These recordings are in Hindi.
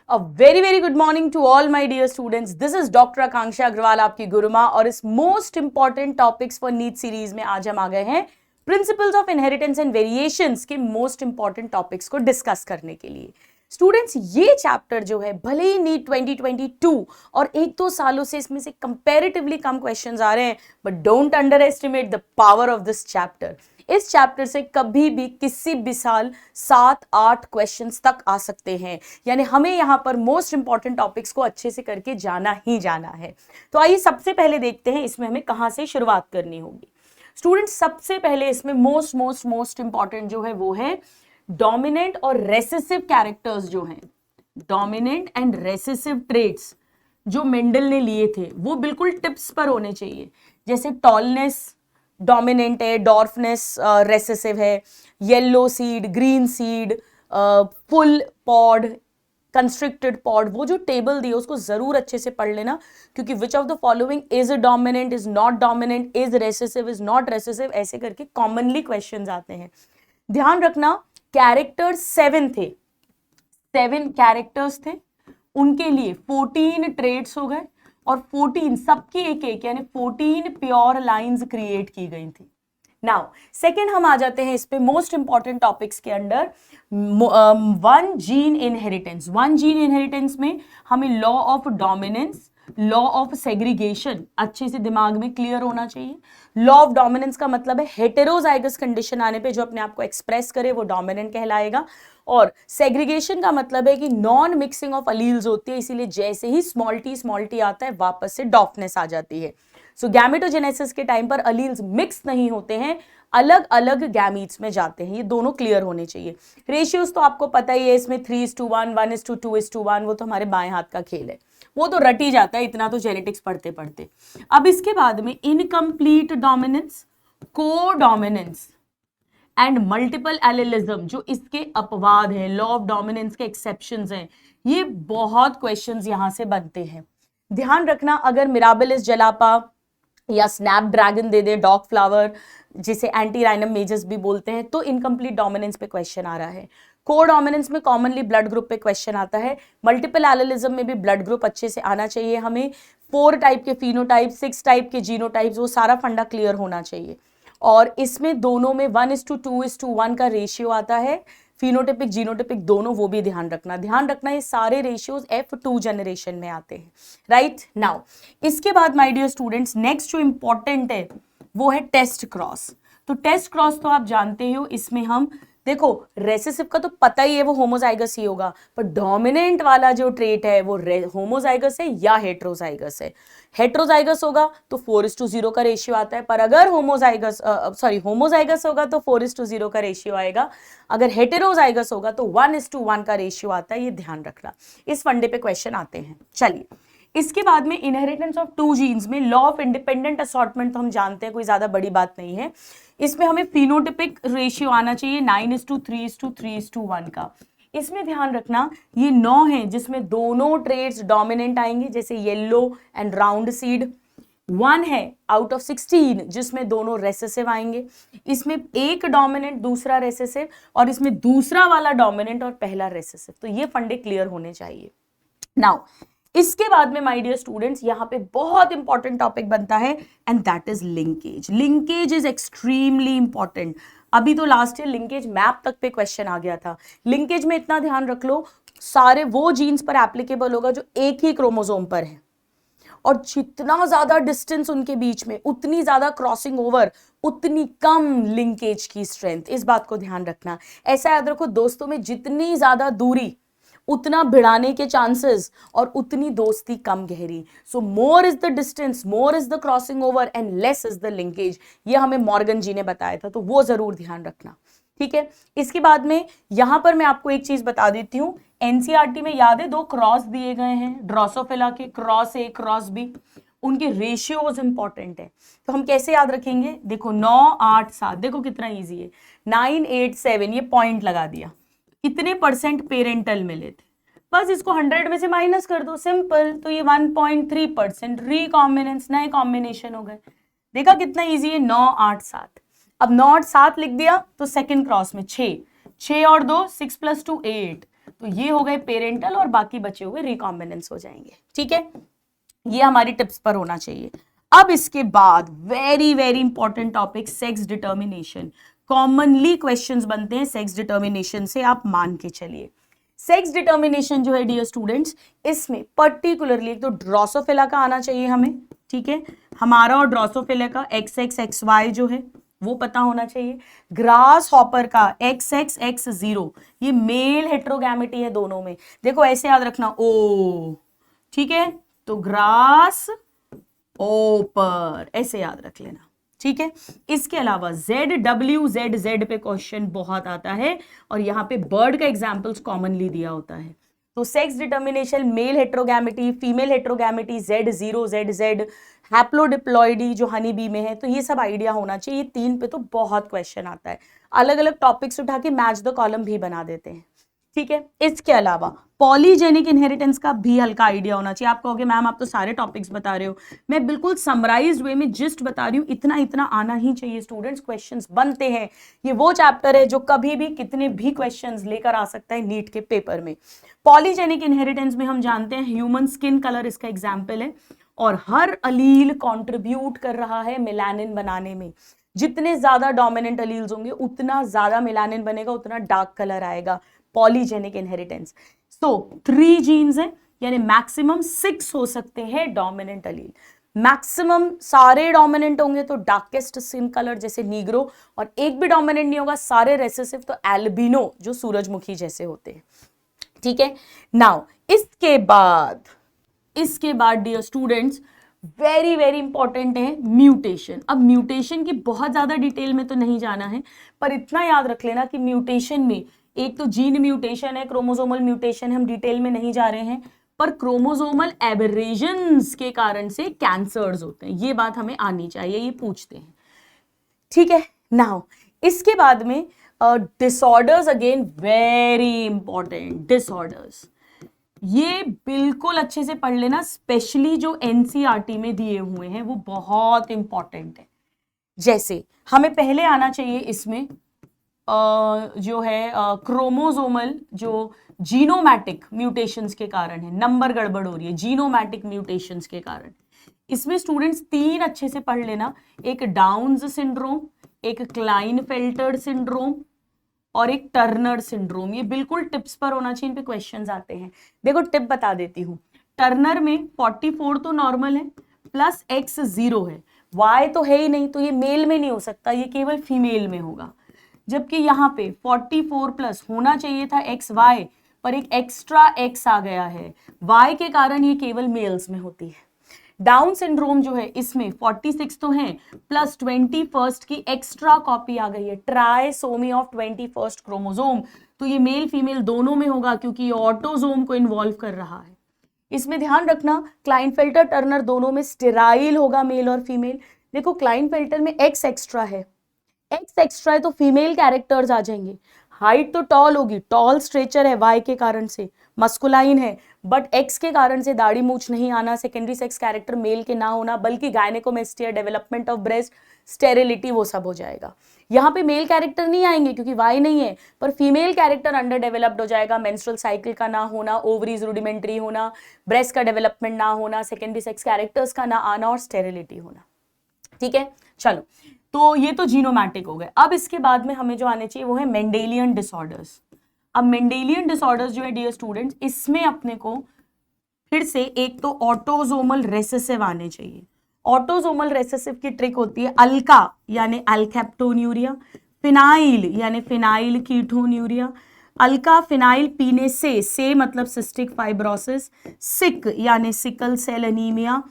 A very very good morning to all my dear students. This is Dr. आकांक्षा अग्रवाल, आपकी गुरुमा, और इस most important topics for NEET series में आज हम आ गए हैं principles of inheritance and variations के मोस्ट इंपॉर्टेंट टॉपिक्स को डिस्कस करने के लिए। स्टूडेंट्स, ये चैप्टर जो है भले ही नीट 2022 और एक दो सालों से इसमें से कंपैरेटिवली कम क्वेश्चंस आ रहे हैं, but don't under estimate the power of this chapter. इस चैप्टर से कभी भी किसी भी साल 7-8 क्वेश्चंस तक आ सकते हैं, यानी हमें यहाँ पर मोस्ट इंपॉर्टेंट टॉपिक्स को अच्छे से करके जाना ही जाना है। तो आइए सबसे पहले देखते हैं इसमें हमें कहाँ से शुरुआत करनी होगी। स्टूडेंट्स, सबसे पहले इसमें मोस्ट इंपॉर्टेंट जो है वो है डोमिनेंट और रेसेसिव कैरेक्टर्स जो हैं, डोमिनेंट एंड रेसेसिव ट्रेट्स जो मेंडल ने लिए थे वो बिल्कुल टिप्स पर होने चाहिए। जैसे टॉलनेस डोमिनेंट है, डॉर्फनेस रेसेसिव है, yellow seed, green seed, full pod, constricted pod, वो जो टेबल दी है उसको जरूर अच्छे से पढ़ लेना, क्योंकि which of the following is dominant, is not dominant, is recessive, is not recessive, ऐसे करके कॉमनली क्वेश्चंस आते हैं। ध्यान रखना, कैरेक्टर्स 7 थे, 7 कैरेक्टर्स थे, उनके लिए 14 ट्रेड्स हो गए और 14 सबकी एक यानी 14 प्योर लाइंस क्रिएट की गई थी। नाउ सेकंड हम आ जाते हैं इस पे मोस्ट इंपॉर्टेंट टॉपिक्स के under, one gene inheritance. One gene inheritance में हमें law of dominance, law of segregation अच्छे से दिमाग में क्लियर होना चाहिए। लॉ ऑफ डोमिनेंस का मतलब है हेटेरोजाइगस कंडीशन आने पे जो अपने आप को एक्सप्रेस करे वो डोमिनेंट कहलाएगा, और सेग्रीगेशन का मतलब है कि नॉन मिक्सिंग ऑफ अलील्स होती है, इसीलिए जैसे ही स्मॉल टी आता है वापस से डॉफनेस आ जाती है। सो गैमेटोजेनेसिस के टाइम पर अलील्स मिक्स नहीं होते हैं, अलग अलग गैमीट्स में जाते हैं, ये दोनों क्लियर होने चाहिए। रेशियोज तो आपको पता ही है, इसमें 3:1, 1:2:1, वो तो हमारे बाएं हाथ का खेल है, वो तो रट ही जाता है, इतना तो जेनेटिक्स पढ़ते पढ़ते। अब इसके बाद में इनकम्प्लीट डोमिनेंस, को डोमिनेंस एंड मल्टीपल एलिलिज्म जो इसके अपवाद है, लॉ ऑफ डोमिनेंस के एक्सेप्शंस हैं, ये बहुत क्वेश्चंस यहां से बनते हैं। ध्यान रखना, अगर मिराबिलिस जलापा या स्नैपड्रैगन दे दे, डॉग फ्लावर जिसे एंटी राइनम मेजर्स भी बोलते हैं, तो इनकम्प्लीट डोमिनेंस पे क्वेश्चन आ रहा है। को डोमिनेंस में कॉमनली ब्लड ग्रुप पे क्वेश्चन आता है। मल्टीपल एलिलिज्म में भी ब्लड ग्रुप अच्छे से आना चाहिए हमें। 4 टाइप के फिनोटाइप, 6 टाइप के जीनोटाइप्स, वो सारा फंडा क्लियर होना चाहिए। और इसमें दोनों में 1:2:1 का रेशियो आता है, फिनोटिपिक जीनोटिपिक दोनों, वो भी ध्यान रखना ये सारे रेशियोज F2 जनरेशन में आते हैं। राइट नाउ इसके बाद माय डियर स्टूडेंट्स, नेक्स्ट जो इंपॉर्टेंट है वो है टेस्ट क्रॉस। तो टेस्ट क्रॉस तो आप जानते हो, इसमें हम देखो रेसेसिव का तो पता ही है वो होमोजाइगस ही होगा, पर डोमिनेंट वाला जो ट्रेट है वो होमोजाइगस है या हेट्रोजाइगस है। हेट्रोजाइगस होगा तो 4:0 का रेशियो आता है, पर अगर होमोजाइगस होगा तो 4:0 का रेशियो आएगा। अगर हेटेरोजाइगस होगा तो 1:1 का रेशियो आता है, ये ध्यान रखना, इस फंडे पे क्वेश्चन आते हैं। चलिए, इसके बाद में इनहेरिटेंस ऑफ 2 जीन्स में लॉ ऑफ इंडिपेंडेंट असॉर्टमेंट तो हम जानते हैं, कोई ज्यादा बड़ी बात नहीं है। इसमें हमें फिनोटिपिक रेशियो आना चाहिए 9:3:3:1 का। इसमें ध्यान रखना, ये 9 है जिसमें दोनों ट्रेड्स डोमिनेंट आएंगे, जैसे येलो एंड राउंड सीड। 1 है आउट ऑफ 16 जिसमें दोनों रेसेसिव आएंगे। इसमें एक डोमिनेंट दूसरा रेसेसिव, और इसमें दूसरा वाला डोमिनेंट और पहला रेसेसिव। तो ये फंडे क्लियर होने चाहिए। नाउ इसके बाद में माय डियर स्टूडेंट्स, यहाँ पे बहुत इंपॉर्टेंट टॉपिक बनता है, and that is linkage. Linkage is extremely important. अभी तो लास्ट ईयर लिंकेज मैप तक पे क्वेश्चन आ गया था। लिंकेज में इतना ध्यान रख लो, सारे वो जीन्स पर एप्लीकेबल होगा जो एक ही क्रोमोसोम पर है, और जितना ज्यादा डिस्टेंस उनके बीच में, उतनी ज्यादा क्रॉसिंग ओवर, उतनी कम लिंकेज की स्ट्रेंथ। इस बात को ध्यान रखना। ऐसा याद रखो दोस्तों में, जितनी ज्यादा दूरी उतना भिड़ाने के चांसेस और उतनी दोस्ती कम गहरी। So more is the distance, more is the crossing over and less is the linkage. ये हमें मॉर्गन जी ने बताया था, तो वो जरूर ध्यान रखना, ठीक है। इसके बाद में यहां पर मैं आपको एक चीज बता देती हूं, एनसीईआरटी में याद है 2 क्रॉस दिए गए हैं ड्रोसोफिला के, क्रॉस A क्रॉस B, उनके रेशियोज इंपॉर्टेंट है। तो हम कैसे याद रखेंगे, देखो 9, 8, 7, देखो कितना इजी है, 9, 8, 7, ये पॉइंट लगा दिया, कितने % पेरेंटल मिले थे, बस इसको 100 में से माइनस कर दो, सिंपल। तो ये 1.3% रिकॉम्बिनेंस, नए कॉम्बिनेशन हो गए। देखा कितना इजी है, 9, 8, 7। अब 9, 8, 7 लिख दिया तो सेकंड क्रॉस में 6 और 2 6 + 2 8, तो ये हो गए पेरेंटल और बाकी बचे हुए रिकॉम्बिनेंस हो जाएंगे। ठीक है, ये हमारी टिप्स पर होना चाहिए। अब इसके बाद very very important topic sex determination. Commonly questions बनते हैं सेक्स डिटर्मिनेशन से, आप मान के चलिए। सेक्स डिटर्मिनेशन जो है डियर स्टूडेंट्स, इसमें पर्टिकुलरली एक तो ड्रोसोफिला का आना चाहिए हमें। ठीक है, हमारा और ड्रोसोफिला का XX XY जो है वो पता होना चाहिए। ग्रास हॉपर का XX X0, ये मेल हेट्रोगैमेटी है दोनों में। देखो ऐसे याद रखना ओ, ठीक है, तो ग्रास ओपर ऐसे याद रख लेना। ठीक है, इसके अलावा ZWZZ पे क्वेश्चन बहुत आता है और यहाँ पे बर्ड का एग्जाम्पल्स कॉमनली दिया होता है। तो sex determination, male heterogamety, female heterogamety, Z0ZZ, haplodiploidy जो हनी बी में है, तो ये सब आइडिया होना चाहिए। ये 3 पे तो बहुत क्वेश्चन आता है, अलग अलग टॉपिक्स उठा के मैच द कॉलम भी बना देते हैं। ठीक है, इसके अलावा पॉलीजेनिक इनहेरिटेंस का भी हल्का आइडिया होना चाहिए। आप कहोगे मैम आप तो सारे टॉपिक्स बता रहे हो, मैं बिल्कुल समराइज्ड वे में जिस्ट बता रही हूँ, इतना इतना आना ही चाहिए स्टूडेंट्स। क्वेश्चंस बनते हैं, ये वो चैप्टर है जो कभी भी कितने भी क्वेश्चंस लेकर आ सकता है नीट के पेपर में। पॉलीजेनिक इनहेरिटेंस में हम जानते हैं ह्यूमन स्किन कलर इसका एग्जाम्पल है, और हर अलील कॉन्ट्रीब्यूट कर रहा है मेलानिन बनाने में। जितने ज्यादा डोमिनेंट अलील्स होंगे उतना ज्यादा मेलानिन बनेगा, उतना डार्क कलर आएगा। Polygenic inheritance. सो 3 जीन्स हैं, यानी मैक्सिमम 6 हो सकते हैं डोमिनेंट अलील। मैक्सिमम सारे डोमिनेंट होंगे तो डार्केस्ट स्किन कलर जैसे नीग्रो, और एक भी डोमिनेंट नहीं होगा सारे रेसेसिव तो एल्बिनो जो सूरजमुखी जैसे होते हैं। ठीक है, नाउ इसके बाद dear students very very important है म्यूटेशन। अब म्यूटेशन की बहुत ज्यादा डिटेल में तो नहीं जाना है, पर इतना याद रख लेना कि म्यूटेशन में एक तो जीन म्यूटेशन है, क्रोमोसोमल म्यूटेशन है, हम डिटेल में नहीं जा रहे हैं, पर क्रोमोसोमल एबरेशंस के कारण से कैंसर्स होते हैं, ये बात हमें आनी चाहिए, ये पूछते हैं। ठीक है, नाउ इसके बाद में disorders, again very important disorders, ये बिल्कुल अच्छे से पढ़ लेना, स्पेशली जो एनसीईआरटी में दिए हुए हैं वो बहुत इंपॉर्टेंट है। जैसे हमें पहले आना चाहिए इसमें जो है क्रोमोसोमल जो जीनोमैटिक म्यूटेशंस के कारण है, नंबर गड़बड़ हो रही है जीनोमैटिक म्यूटेशंस के कारण। इसमें स्टूडेंट्स 3 अच्छे से पढ़ लेना, एक डाउन्स सिंड्रोम, एक क्लाइनफेल्टर सिंड्रोम और एक टर्नर सिंड्रोम। ये बिल्कुल टिप्स पर होना चाहिए, इन पे क्वेश्चंस आते हैं। देखो टिप बता देती हूँ, टर्नर में 44 तो नॉर्मल है प्लस X0 है, Y तो है ही नहीं, तो ये मेल में नहीं हो सकता, ये केवल फीमेल में होगा। जबकि यहाँ पे 44 प्लस होना चाहिए था XY, पर एक एक्स्ट्रा X आ गया है, Y के कारण ये केवल मेल्स में होती है। डाउन सिंड्रोम जो है इसमें 46 तो है प्लस 21st की एक्स्ट्रा कॉपी आ गई है, ट्राइसोमी ऑफ 21st क्रोमोसोम, तो ये मेल फीमेल दोनों में होगा क्योंकि ये ऑटोसोम को इन्वॉल्व कर रहा है। इसमें ध्यान रखना क्लाइनफेल्टर टर्नर दोनों में स्टेराइल होगा मेल और फीमेल। देखो क्लाइनफेल्टर में X एक्स्ट्रा है, X एक्स्ट्रा है तो फीमेल कैरेक्टर्स आ जाएंगे। हाइट तो टॉल होगी, टॉल स्ट्रेचर है Y के कारण से, मस्कुलाइन है, बट X के कारण से दाढ़ी मूछ नहीं आना, सेकेंडरी सेक्स कैरेक्टर मेल के ना होना, बल्कि gynaecomastia, development of breast, sterility, वो सब हो जाएगा। यहाँ पे मेल कैरेक्टर नहीं आएंगे क्योंकि Y नहीं है, पर फीमेल कैरेक्टर अंडर डेवलप्ड हो जाएगा, मेंस्ट्रुअल साइकिल का ना होना, ओवरीज रूडिमेंट्री होना, ब्रेस्ट का डेवलपमेंट ना होना, सेकेंडरी सेक्स कैरेक्टर्स का ना आना और स्टेरिलिटी होना। ठीक है, चलो तो ये तो जीनोमैटिक हो गए। अब इसके बाद में हमें जो आने चाहिए वो है मेंडेलियन डिसऑर्डर्स। अब मेंडेलियन डिसऑर्डर्स जो है डियर स्टूडेंट्स, इसमें अपने को फिर से एक तो ऑटोसोमल रेसेसिव आने चाहिए। ऑटोसोमल रेसेसिव की ट्रिक होती है अल्का यानी अल्केप्टोन्यूरिया, फिनाइल यानी फिनाइल कीटोन्यूरिया। अल्का फिनाइल पीने से मतलब सिस्टिक फाइब्रोसिस, सिक यानी सिकल सेल एनीमिया,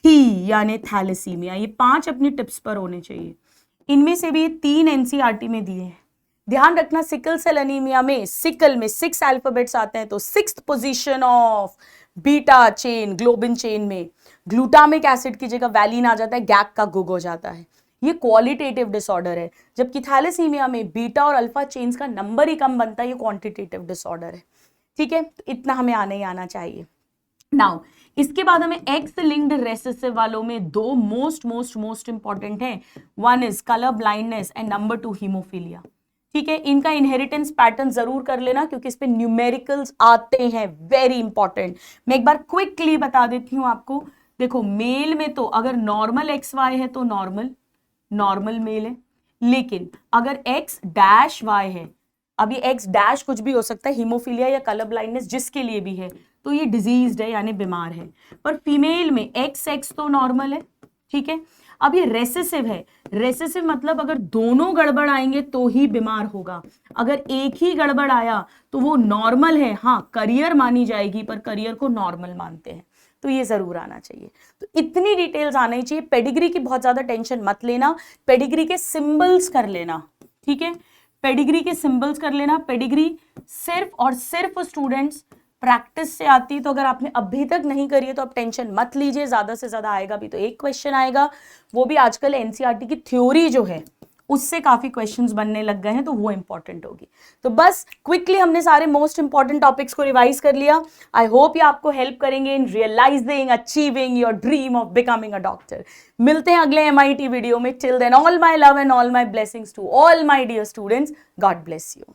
थी यानी थैलेसीमिया। ये 5 अपनी टिप्स पर होने चाहिए। इनमें से भी 3 एनसीईआरटी में दिए हैं। ध्यान रखना सिकल सेल एनीमिया में सिकल में 6 अल्फाबेट्स आते हैं, तो 6th position of beta chain globin chain में ग्लूटामिक एसिड की जगह वैलिन आ जाता है, गैक का गुग हो जाता है। ये क्वालिटेटिव डिसऑर्डर है, जबकि थैलेसीमिया में बीटा और अल्फा चेन्स का नंबर ही कम बनता है, ये क्वांटिटेटिव डिसऑर्डर है। ठीक है, तो इतना हमें आने ही आना चाहिए। नाउ इसके बाद हमें एक्स लिंक्ड रेसेसिव वालों में 2 मोस्ट इंपॉर्टेंट हैं, 1 is colour blindness and number 2 haemophilia. ठीक है, इनका इनहेरिटेंस पैटर्न जरूर कर लेना क्योंकि इस पे न्यूमेरिकल्स आते हैं, वेरी इंपॉर्टेंट। मैं एक बार क्विकली बता देती हूं आपको। देखो मेल में तो अगर नॉर्मल एक्स वाई है तो नॉर्मल मेल है, लेकिन अगर एक्स डैश वाई है, अभी एक्स डैश कुछ भी हो सकता है, हीमोफीलिया या कलर ब्लाइंडनेस जिसके लिए भी है, तो ये डिजीज्ड है यानी बीमार है। पर फीमेल में एक्स एक्स तो नॉर्मल है, ठीक है। अब ये रेसेसिव है, रेसेसिव मतलब अगर दोनों गड़बड़ आएंगे तो ही बीमार होगा, अगर एक ही गड़बड़ आया तो वो नॉर्मल है, हाँ करियर मानी जाएगी पर करियर को नॉर्मल मानते हैं, तो ये जरूर आना चाहिए। तो इतनी डिटेल्स आनी चाहिए। पेडिग्री की बहुत ज्यादा टेंशन मत लेना, पेडिग्री के सिंबल्स कर लेना, ठीक है, पेडिग्री के सिंबल्स कर लेना। पेडिग्री सिर्फ और सिर्फ स्टूडेंट्स प्रैक्टिस से आती है, तो अगर आपने अभी तक नहीं करी है तो आप टेंशन मत लीजिए, ज्यादा से ज्यादा आएगा भी तो एक क्वेश्चन आएगा, वो भी आजकल एनसीईआरटी की थ्योरी जो है उससे काफी क्वेश्चंस बनने लग गए हैं, तो वो इंपॉर्टेंट होगी। तो बस क्विकली हमने सारे मोस्ट इंपॉर्टेंट टॉपिक्स को रिवाइज कर लिया। आई होप ये आपको हेल्प करेंगे in realising achieving your dream of becoming a doctor. मिलते हैं अगले एमआईटी वीडियो में। Till then all my love and all my blessings to all my dear students. God bless you.